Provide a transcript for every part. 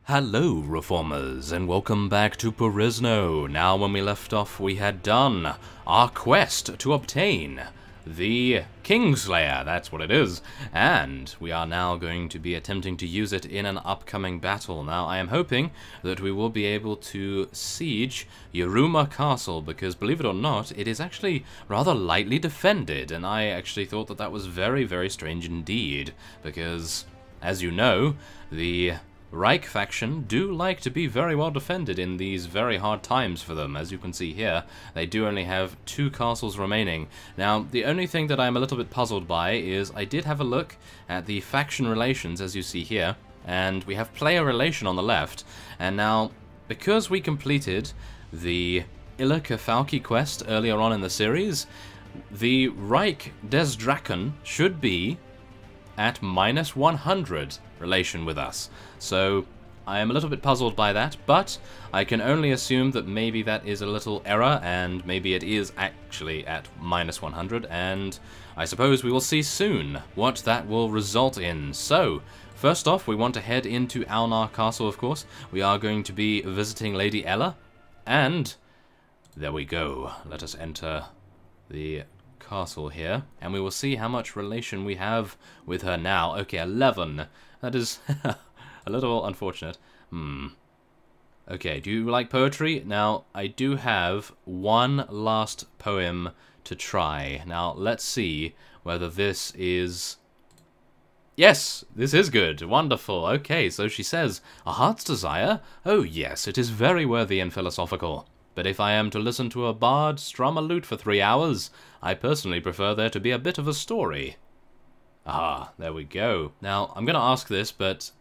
Hello, Reformers, and welcome back to Perisno. Now, when we left off, we had done our quest to obtain the Kingslayer, that's what it is, and we are now going to be attempting to use it in an upcoming battle. Now, I am hoping that we will be able to siege Yaruma Castle, because, believe it or not, it is actually rather lightly defended, and I actually thought that that was very, very strange indeed, because, as you know, the Reich faction do like to be very well defended in these very hard times for them. As you can see here, they do only have 2 castles remaining. Now, the only thing that I'm a little bit puzzled by is I did have a look at the faction relations, as you see here, and we have player relation on the left. And now, because we completed the Illican quest earlier on in the series, the Reich des Drachen should be at -100 relation with us. So I am a little bit puzzled by that, but I can only assume that maybe that is a little error, and maybe it is actually at -100, and I suppose we will see soon what that will result in. So, first off, we want to head into Alnar Castle, of course. We are going to be visiting Lady Ella, and there we go. Let us enter the castle here, and we will see how much relation we have with her now. Okay, 11. That is a little unfortunate. Okay, do you like poetry? Now, I do have one last poem to try. Now, let's see whether this is... Yes, this is good. Wonderful. Okay, so she says, "A heart's desire? Oh yes, it is very worthy and philosophical. But if I am to listen to a bard strum a lute for 3 hours, I personally prefer there to be a bit of a story." Ah, there we go. Now, I'm going to ask this, but...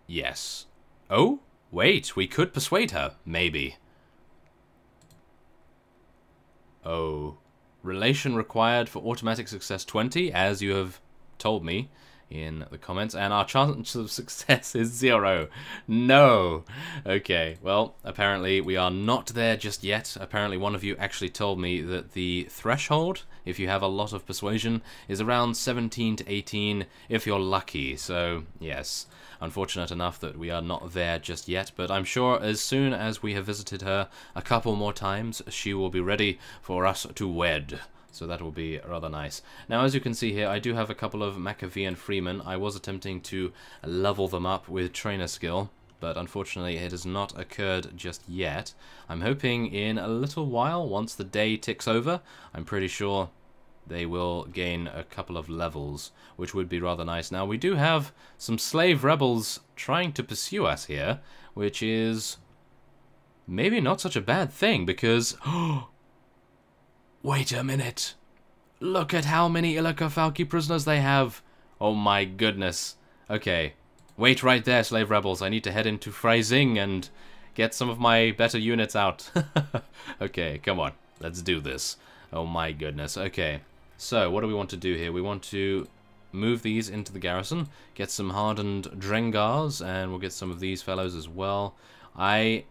yes. Oh, wait, we could persuade her, maybe. Oh, relation required for automatic success 20, as you have told me in the comments, and our chance of success is 0. No. Okay, well, apparently we are not there just yet. Apparently one of you actually told me that the threshold, if you have a lot of persuasion, is around 17 to 18 if you're lucky. So, yes, unfortunate enough that we are not there just yet, but I'm sure as soon as we have visited her a couple more times, she will be ready for us to wed. So that will be rather nice. Now, as you can see here, I do have a couple of Machiavellian freemen. I was attempting to level them up with trainer skill, but unfortunately it has not occurred just yet. I'm hoping in a little while, once the day ticks over, I'm pretty sure they will gain a couple of levels, which would be rather nice. Now, we do have some slave rebels trying to pursue us here, which is maybe not such a bad thing, because... wait a minute. Look at how many Illican prisoners they have. Oh my goodness. Okay. Wait right there, slave rebels. I need to head into Freising and get some of my better units out. Okay, come on. Let's do this. Oh my goodness. Okay. So, what do we want to do here? We want to move these into the garrison, get some hardened Drengars, and we'll get some of these fellows as well. I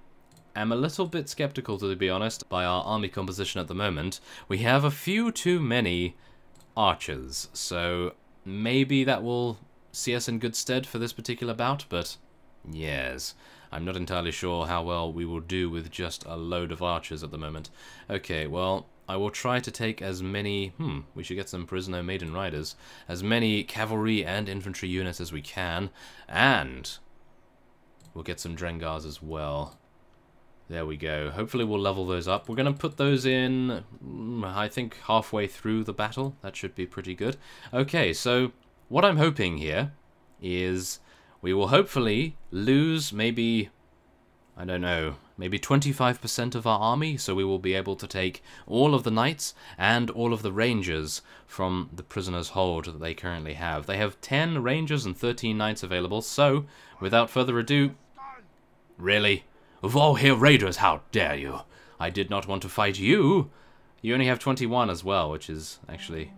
am a little bit skeptical, to be honest, by our army composition at the moment. We have a few too many archers, so maybe that will see us in good stead for this particular bout, but yes, I'm not entirely sure how well we will do with just a load of archers at the moment. Okay, well, I will try to take as many... we should get some Perisno Maiden Riders. As many cavalry and infantry units as we can, and we'll get some Drengars as well. There we go. Hopefully we'll level those up. We're going to put those in, I think, halfway through the battle. That should be pretty good. Okay, so what I'm hoping here is we will hopefully lose maybe, I don't know, maybe 25% of our army, so we will be able to take all of the knights and all of the rangers from the prisoners' hold that they currently have. They have 10 rangers and 13 knights available, so without further ado... Really? Valahir raiders, how dare you? I did not want to fight you. You only have 21 as well, which is actually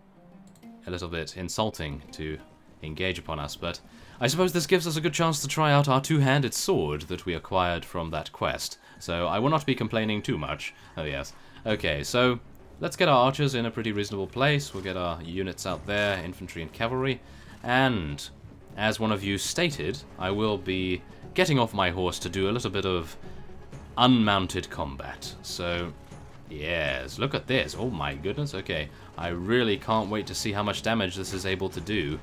a little bit insulting to engage upon us, but I suppose this gives us a good chance to try out our two-handed sword that we acquired from that quest, so I will not be complaining too much. Oh yes. Okay, so let's get our archers in a pretty reasonable place. We'll get our units out there, infantry and cavalry, and as one of you stated, I will be getting off my horse to do a little bit of unmounted combat. So, yes, look at this. Oh my goodness, okay. I really can't wait to see how much damage this is able to do.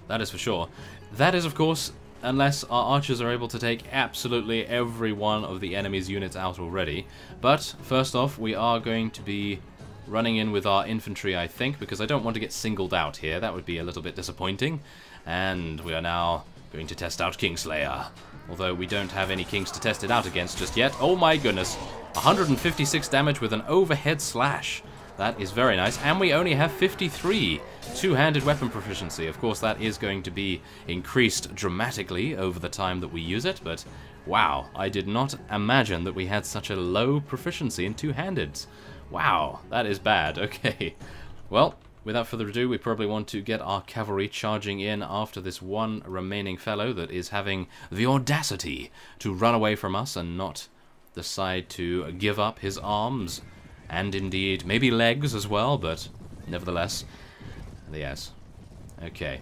That is for sure. That is, of course, unless our archers are able to take absolutely every one of the enemy's units out already. But, first off, we are going to be running in with our infantry, I think, because I don't want to get singled out here. That would be a little bit disappointing. And we are now going to test out Kingslayer. Although we don't have any kings to test it out against just yet. Oh my goodness. 156 damage with an overhead slash. That is very nice. And we only have 53 two-handed weapon proficiency. Of course, that is going to be increased dramatically over the time that we use it. But wow, I did not imagine that we had such a low proficiency in two-handeds. Wow, that is bad. Okay. Well, without further ado, we probably want to get our cavalry charging in after this one remaining fellow that is having the audacity to run away from us and not decide to give up his arms and indeed maybe legs as well, but nevertheless, yes. Okay,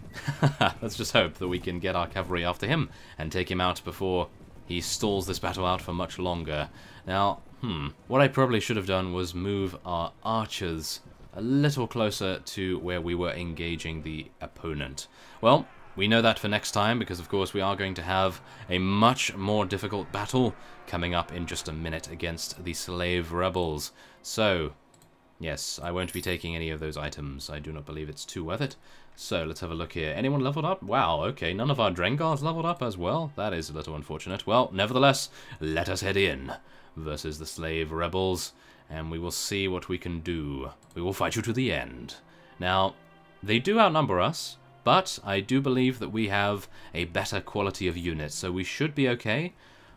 let's just hope that we can get our cavalry after him and take him out before he stalls this battle out for much longer. Now, what I probably should have done was move our archers a little closer to where we were engaging the opponent. Well, we know that for next time, because of course we are going to have a much more difficult battle coming up in just a minute against the slave rebels. So, yes, I won't be taking any of those items. I do not believe it's too worth it. So, let's have a look here. Anyone leveled up? Wow, okay, none of our Drengars leveled up as well. That is a little unfortunate. Well, nevertheless, let us head in versus the slave rebels, and we will see what we can do. We will fight you to the end. Now, they do outnumber us, but I do believe that we have a better quality of units, so we should be okay,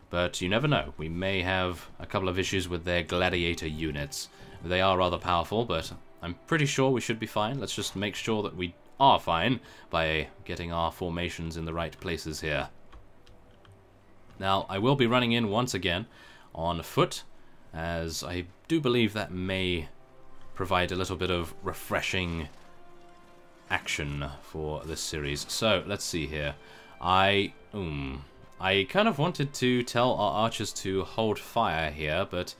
but you never know. We may have a couple of issues with their gladiator units. They are rather powerful, but I'm pretty sure we should be fine. Let's just make sure that we are fine by getting our formations in the right places here. Now, I will be running in once again on foot, as I do believe that may provide a little bit of refreshing action for this series. So, let's see here. I kind of wanted to tell our archers to hold fire here, but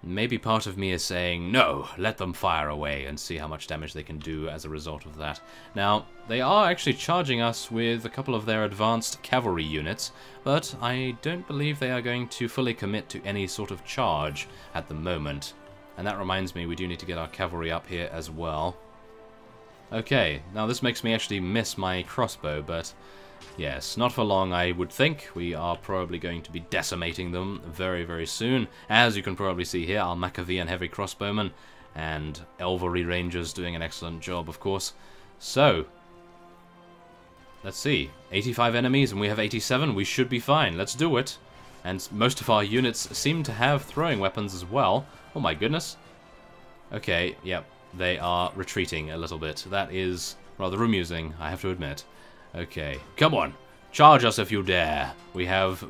maybe part of me is saying, no, let them fire away and see how much damage they can do as a result of that. Now, they are actually charging us with a couple of their advanced cavalry units, but I don't believe they are going to fully commit to any sort of charge at the moment. And that reminds me, we do need to get our cavalry up here as well. Okay, now this makes me actually miss my crossbow, but yes, not for long I would think. We are probably going to be decimating them very, very soon. As you can probably see here, our Machiavellian heavy crossbowmen and Elvery Rangers doing an excellent job, of course. So, let's see. 85 enemies and we have 87. We should be fine. Let's do it. And most of our units seem to have throwing weapons as well. Oh my goodness. Okay, yep. They are retreating a little bit. That is rather amusing, I have to admit. Okay, come on. Charge us if you dare. We have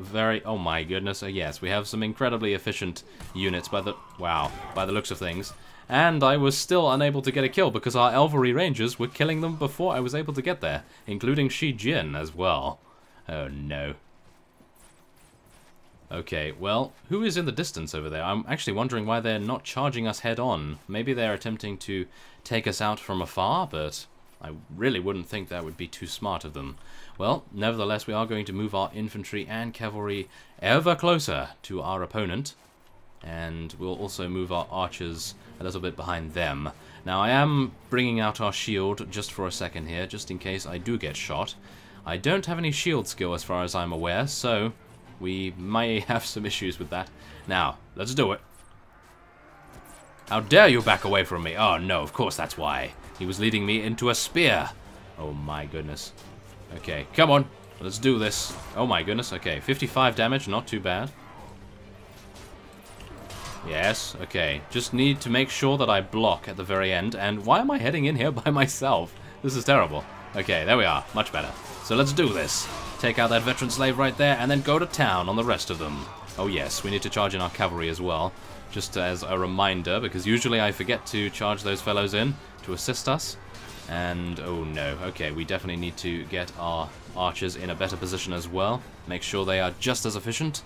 oh my goodness, yes, we have some incredibly efficient units by the looks of things. And I was still unable to get a kill because our Elvery Rangers were killing them before I was able to get there, including Shi Jin as well. Oh no. Okay, well, who is in the distance over there? I'm actually wondering why they're not charging us head on. Maybe they're attempting to take us out from afar, but I really wouldn't think that would be too smart of them. Well, nevertheless, we are going to move our infantry and cavalry ever closer to our opponent, and we'll also move our archers a little bit behind them. Now, I am bringing out our shield just for a second here, just in case I do get shot. I don't have any shield skill as far as I'm aware, so we may have some issues with that. Now, let's do it. How dare you back away from me? Oh no, of course that's why. He was leading me into a spear. Oh my goodness. Okay, come on. Let's do this. Oh my goodness. Okay, 55 damage, not too bad. Yes, okay. Just need to make sure that I block at the very end. And why am I heading in here by myself? This is terrible. Okay, there we are. Much better. So let's do this. Take out that veteran slave right there, and then go to town on the rest of them. Oh yes, we need to charge in our cavalry as well. Just as a reminder, because usually I forget to charge those fellows in to assist us. And, oh no, okay, we definitely need to get our archers in a better position as well. Make sure they are just as efficient.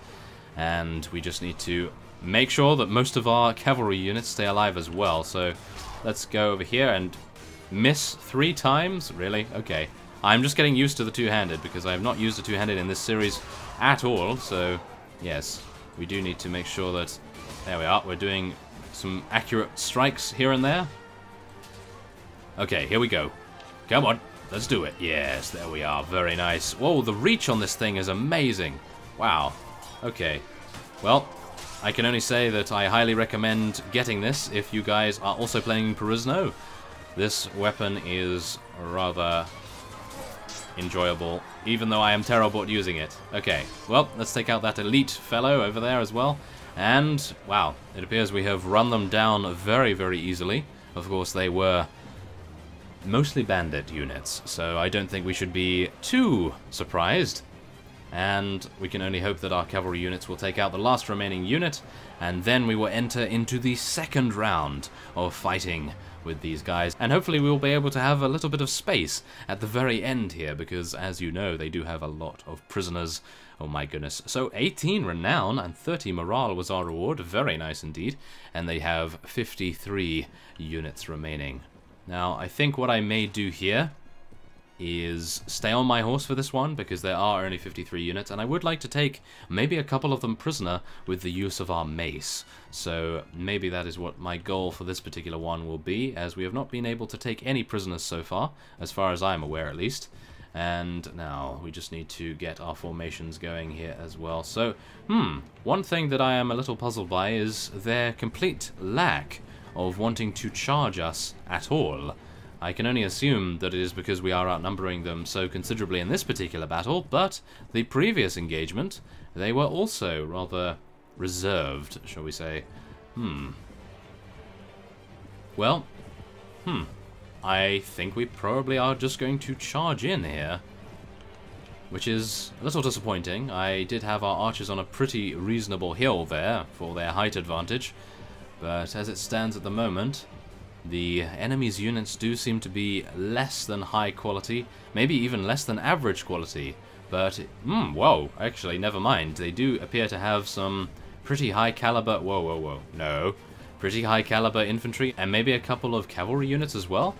And we just need to make sure that most of our cavalry units stay alive as well. So let's go over here and miss 3 times? Really? Okay. I'm just getting used to the two-handed because I have not used a two-handed in this series at all. So, yes, we do need to make sure that... There we are. We're doing some accurate strikes here and there. Okay, here we go. Come on. Let's do it. Yes, there we are. Very nice. Whoa, the reach on this thing is amazing. Wow. Okay. Well, I can only say that I highly recommend getting this if you guys are also playing Perisno. This weapon is rather enjoyable, even though I am terrible at using it. Okay, well, let's take out that elite fellow over there as well. And, wow, it appears we have run them down very, very easily. Of course, they were mostly bandit units, so I don't think we should be too surprised. And we can only hope that our cavalry units will take out the last remaining unit, and then we will enter into the second round of fighting with these guys. And hopefully we will be able to have a little bit of space at the very end here, because as you know, they do have a lot of prisoners. Oh my goodness. So 18 renown and 30 morale was our reward. Very nice indeed. And they have 53 units remaining. Now, I think what I may do here is stay on my horse for this one, because there are only 53 units, and I would like to take maybe a couple of them prisoner with the use of our mace. So maybe that is what my goal for this particular one will be, as we have not been able to take any prisoners so far as I'm aware at least. And now we just need to get our formations going here as well. So, one thing that I am a little puzzled by is their complete lack of wanting to charge us at all. I can only assume that it is because we are outnumbering them so considerably in this particular battle, but the previous engagement, they were also rather reserved, shall we say. Well, I think we probably are just going to charge in here, which is a little disappointing. I did have our archers on a pretty reasonable hill there for their height advantage, but as it stands at the moment, the enemy's units do seem to be less than high quality, maybe even less than average quality. But, whoa, actually, never mind. They do appear to have some pretty high caliber, no, pretty high caliber infantry, and maybe a couple of cavalry units as well.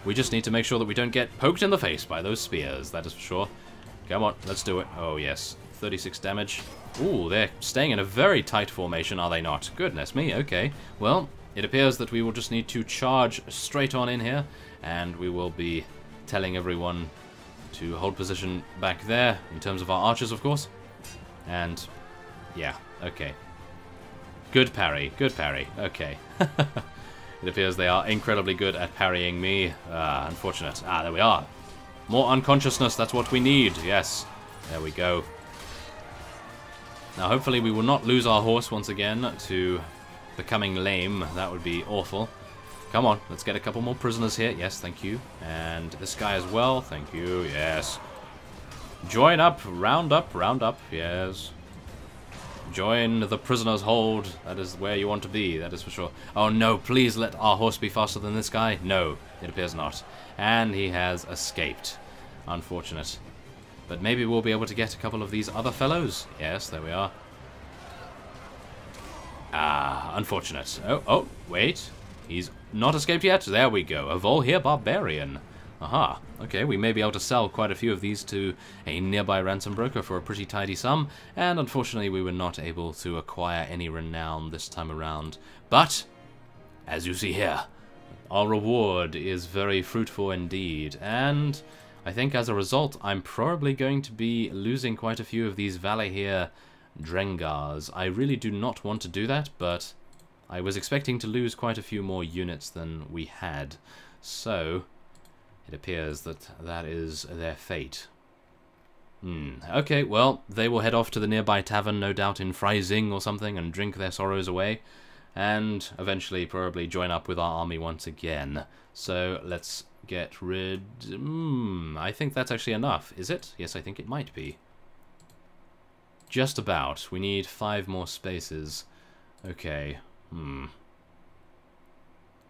We just need to make sure that we don't get poked in the face by those spears, that is for sure. Come on, let's do it. Oh, yes. 36 damage. Ooh, they're staying in a very tight formation, are they not? Goodness me, okay. Well, it appears that we will just need to charge straight on in here, and we will be telling everyone to hold position back there, in terms of our archers, of course. And, yeah, okay. Good parry, okay. It appears they are incredibly good at parrying me. Unfortunate. There we are. More unconsciousness, that's what we need, yes. There we go. Now, hopefully we will not lose our horse once again to becoming lame. That would be awful. Come on, let's get a couple more prisoners here. Yes, thank you. And this guy as well. Thank you, yes. Join up, round up, yes. Join the prisoner's hold. That is where you want to be, that is for sure. Oh no, please let our horse be faster than this guy. No, it appears not. And he has escaped. Unfortunate. But maybe we'll be able to get a couple of these other fellows. Yes, there we are. Unfortunate. Oh, wait. He's not escaped yet. There we go. A Valahir barbarian. Aha. Okay, we may be able to sell quite a few of these to a nearby ransom broker for a pretty tidy sum. And unfortunately, we were not able to acquire any renown this time around. But, as you see here, our reward is very fruitful indeed. And I think as a result, I'm probably going to be losing quite a few of these Valahir Drengars. I really do not want to do that, but I was expecting to lose quite a few more units than we had. So, it appears that that is their fate. Okay, well, they will head off to the nearby tavern, no doubt in Freising or something, and drink their sorrows away, and eventually probably join up with our army once again. So, let's get rid... I think that's actually enough. Is it? Yes, I think it might be. Just about. We need 5 more spaces. Okay.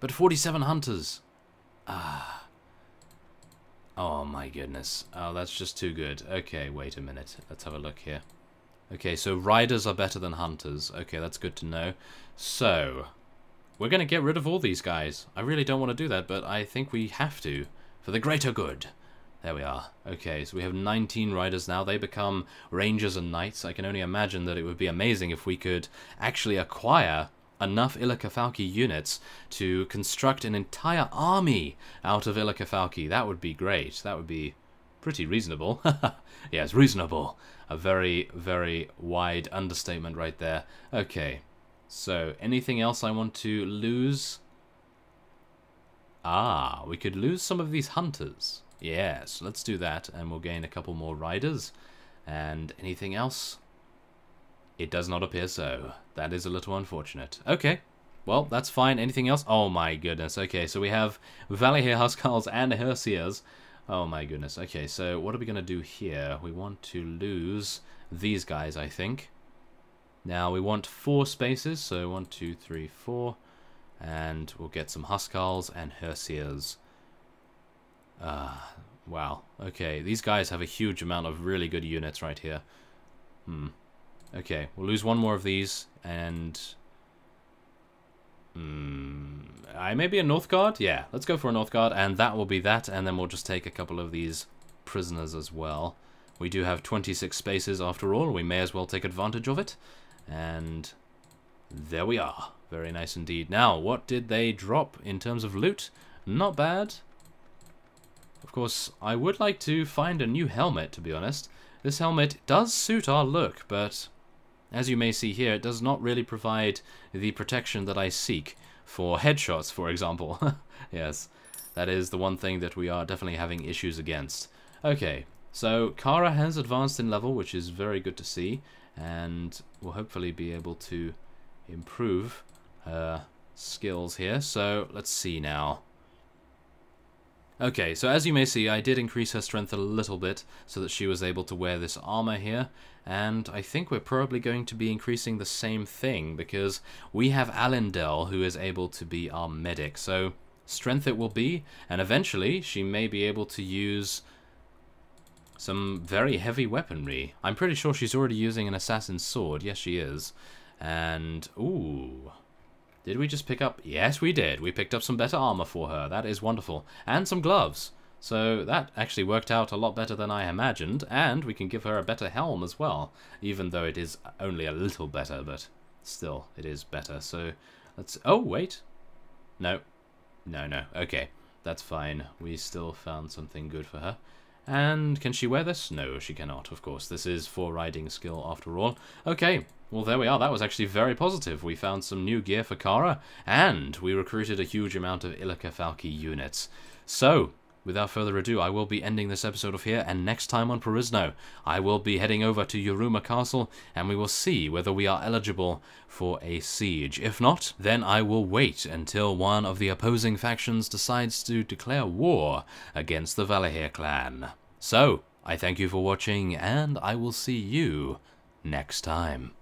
But 47 hunters. Oh my goodness. Oh, that's just too good. Okay, wait a minute. Let's have a look here. Okay, so riders are better than hunters. Okay, that's good to know. So, we're going to get rid of all these guys. I really don't want to do that, but I think we have to. For the greater good. There we are. Okay, so we have 19 riders now. They become rangers and knights. I can only imagine that it would be amazing if we could actually acquire enough Illican units to construct an entire army out of Illican. That would be great. That would be pretty reasonable. Yes, reasonable. A very, very wide understatement right there. Okay, so anything else I want to lose? We could lose some of these hunters. Yes, let's do that, and we'll gain a couple more riders. And anything else? It does not appear so. That is a little unfortunate. Okay, well, that's fine. Anything else? Oh my goodness. Okay, so we have Valahir, Huskarls, and Hersiers. Oh my goodness. Okay, so what are we going to do here? We want to lose these guys, I think. Now, we want 4 spaces, so 1, 2, 3, 4. And we'll get some Huskarls and Hersiers. Wow. Okay, these guys have a huge amount of really good units right here. Okay, we'll lose 1 more of these, and... maybe a Northguard? Yeah, let's go for a Northguard, and that will be that, and then we'll just take a couple of these prisoners as well. We do have 26 spaces after all, we may as well take advantage of it. And there we are. Very nice indeed. Now, what did they drop in terms of loot? Not bad. Of course, I would like to find a new helmet, to be honest. This helmet does suit our look, but as you may see here, it does not really provide the protection that I seek for headshots, for example. Yes, that is the one thing that we are definitely having issues against. Okay, so Kara has advanced in level, which is very good to see, and we'll hopefully be able to improve her skills here. So let's see now. Okay, so as you may see, I did increase her strength a little bit so that she was able to wear this armor here, and I think we're probably going to be increasing the same thing because we have Alindel who is able to be our medic, so strength it will be, and eventually she may be able to use some very heavy weaponry. I'm pretty sure she's already using an assassin's sword. Yes, she is. And, ooh, did we just pick up? Yes, we did. We picked up some better armor for her. That is wonderful. And some gloves. So that actually worked out a lot better than I imagined. And we can give her a better helm as well. Even though it is only a little better, but still, it is better. So let's... Oh, wait. No. No. Okay, that's fine. We still found something good for her. And can she wear this? No, she cannot, of course. This is for riding skill after all. Okay, well there we are. That was actually very positive. We found some new gear for Kara, and we recruited a huge amount of Illican units. So, without further ado, I will be ending this episode off here, and next time on Perisno, I will be heading over to Yoruma Castle, and we will see whether we are eligible for a siege. If not, then I will wait until one of the opposing factions decides to declare war against the Valahir clan. So, I thank you for watching, and I will see you next time.